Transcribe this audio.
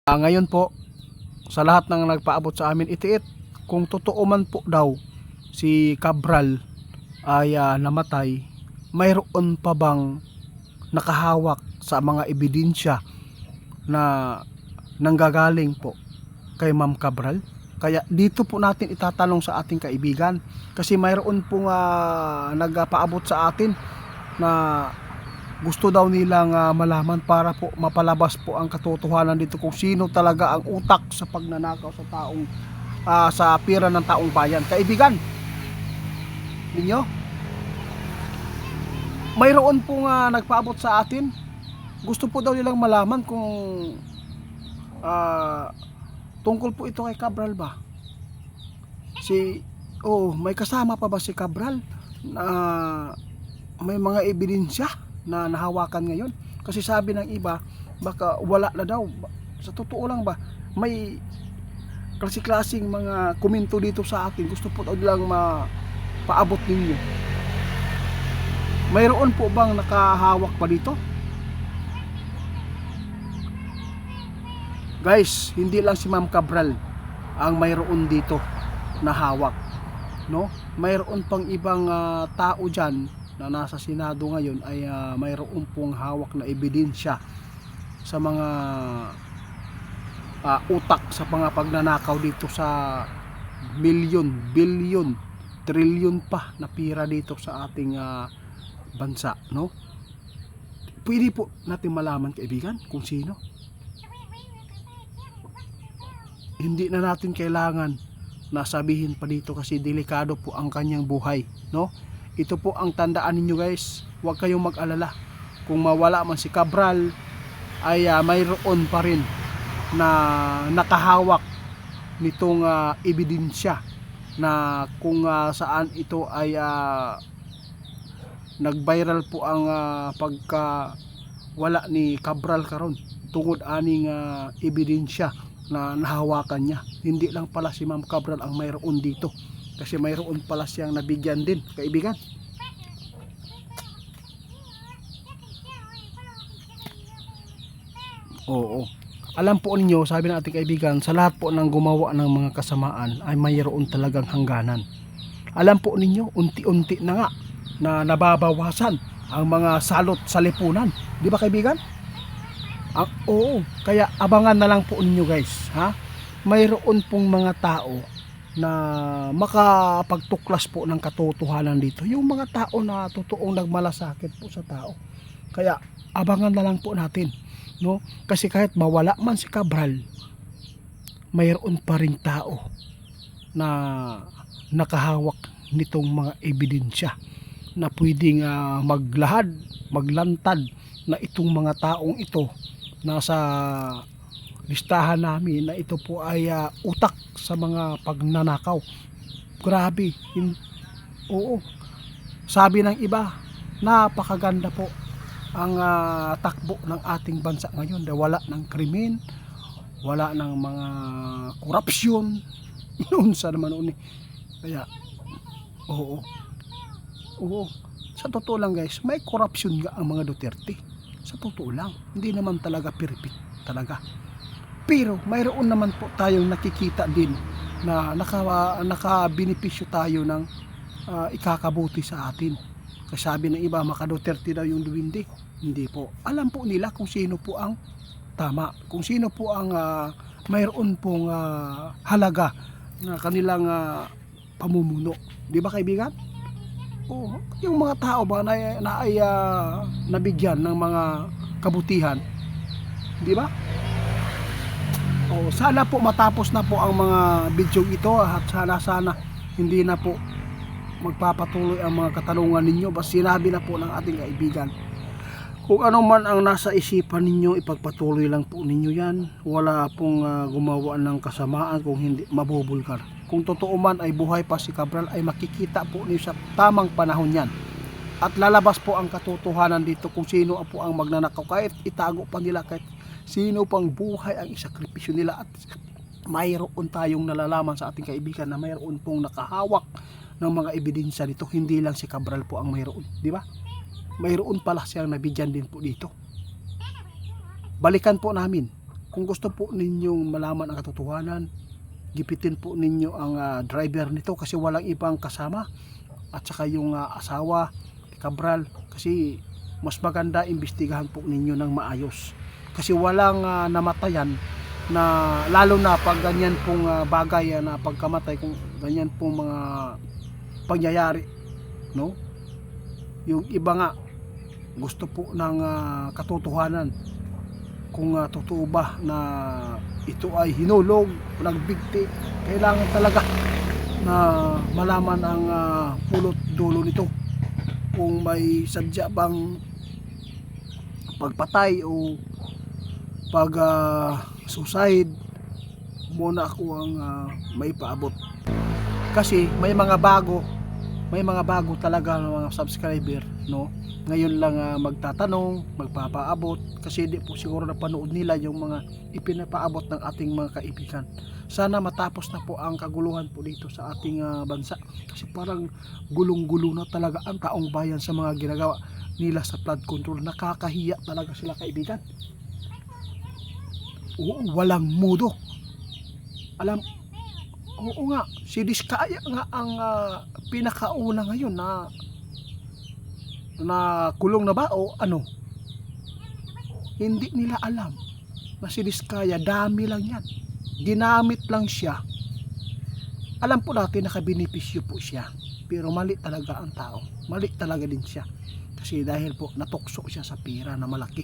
Ngayon po, sa lahat ng nagpaabot sa amin itiit, kung totoo man po daw si Cabral ay namatay, mayroon pa bang nakahawak sa mga ebidensya na nanggagaling po kay Ma'am Cabral? Kaya dito po natin itatanong sa ating kaibigan, kasi mayroon pong nagpaabot sa atin na gusto daw nilang malaman para po mapalabas po ang katotohanan dito kung sino talaga ang utak sa pagnanakaw sa taong sa pira ng taong bayan. Kaibigan ninyo, mayroon pong nagpaabot sa atin, gusto po daw nilang malaman kung tungkol po ito kay Cabral ba. May kasama pa ba si Cabral na may mga ebidensya na nahawakan ngayon? Kasi sabi ng iba, baka wala na daw. Sa totoo lang ba, may klase-klaseng mga komento dito sa akin. Gusto po daw lang mapaabot ninyo. Mayroon po bang nakahawak pa dito? Guys, hindi lang si Ma'am Cabral ang mayroon dito na hawak, no? Mayroon pang ibang tao dyan na nasa Senado ngayon ay mayroon pong hawak na ebidensya sa mga utak sa mga pagnanakaw dito sa milyon, bilyon, trilyon pa na pira dito sa ating bansa, no? Pwede po natin malaman, kaibigan, kung sino. Hindi na natin kailangan na sabihin pa dito kasi delikado po ang kanyang buhay, no? Ito po ang tandaan ninyo, guys. Huwag kayong mag-alala. Kung mawala man si Cabral, ay mayroon pa rin na nakahawak nitong ebidensya na kung saan ito ay nag-viral po ang pagka wala ni Cabral karon tungod aning ebidensya na nahawakan niya. Hindi lang pala si Ma'am Cabral ang mayroon dito, kasi mayroon pala siyang nabigyan din, kaibigan. Oo. Alam po ninyo, sabi ng ating kaibigan, sa lahat po ng gumawa ng mga kasamaan ay mayroon talagang hangganan. Alam po ninyo, unti-unti na nga na nababawasan ang mga salot sa lipunan. Di ba, kaibigan? Oo. Kaya abangan na lang po ninyo, guys, ha? Mayroon pong mga tao na makapagtuklas po ng katotohanan dito, yung mga tao na totoong nagmalasakit po sa tao. Kaya abangan na lang po natin, no? Kasi kahit mawala man si Cabral, mayroon pa ring tao na nakahawak nitong mga ebidensya na pwedeng maglahad, maglantad na itong mga taong ito nasa listahan namin na ito po ay utak sa mga pagnanakaw. Grabe. Oo. Sabi ng iba, napakaganda po ang takbo ng ating bansa ngayon. Wala ng krimen, wala ng mga korupsyon. Noon sa naman noon. Kaya, oo. Sa totoo lang, guys, may korupsyon nga ang mga Duterte. Sa totoo lang. Hindi naman talaga perfect talaga. Pero mayroon naman po tayong nakikita din na nakabenepisyo tayo ng ikakabuti sa atin. Kasi sabi ng iba, maka Duterte daw yung duwindi. Hindi po. Alam po nila kung sino po ang tama, kung sino po ang mayroon pong halaga na kanilang pamumuno. Di ba, kaibigan? Oo, yung mga tao ba na ay nabigyan ng mga kabutihan, di ba? Sana po matapos na po ang mga video ito at sana hindi na po magpapatuloy ang mga katanungan ninyo. Basta sinabi na po ng ating kaibigan, kung ano man ang nasa isipan ninyo, ipagpatuloy lang po ninyo yan. Wala pong gumawa ng kasamaan kung hindi mabubulgar. Kung totoo man ay buhay pa si Cabral, ay makikita po niyo sa tamang panahon yan. At lalabas po ang katotohanan dito kung sino po ang magnanakaw. Kahit itago pa nila, kahit sino pang buhay ang isakripisyo nila, at mayroon tayong nalalaman sa ating kaibigan na mayroon pong nakahawak ng mga ebidensya dito. Hindi lang si Cabral po ang mayroon, di ba? Mayroon pala siyang nabigyan din po dito. Balikan po namin Kung gusto po ninyong malaman ang katotohanan, gipitin po ninyo ang driver nito kasi walang ibang kasama, at saka yung asawa Cabral, kasi mas maganda imbestigahan po ninyo ng maayos kasi walang namatayan na, lalo na pag ganyan pong bagay na pagkamatay, kung ganyan pong mga pangyayari, no? Yung iba nga gusto po ng katotohanan kung totoo ba na ito ay hinulog, nagbigti. Kailangan talaga na malaman ang pulot dulo nito, kung may sadya bang pagpatay o pag suicide. Muna ako ang may paabot kasi may mga bago talaga ng mga subscriber, no? Ngayon lang magtatanong, magpapaabot kasi di po siguro napanood nila yung mga ipinapaabot ng ating mga kaibigan. Sana matapos na po ang kaguluhan po dito sa ating bansa kasi parang gulong-gulo na talaga ang taong bayan sa mga ginagawa nila sa flood control. Nakakahiya talaga sila, kaibigan. Oo, walang mudo. Oo nga, si Diskaya nga ang pinakauna ngayon na kulong na ba o ano. Hindi nila alam na si Diskaya, dami lang yan, ginamit lang siya. Alam po natin nakabenepisyo po siya, pero mali talaga ang tao, mali talaga din siya kasi dahil po natukso siya sa pera na malaki.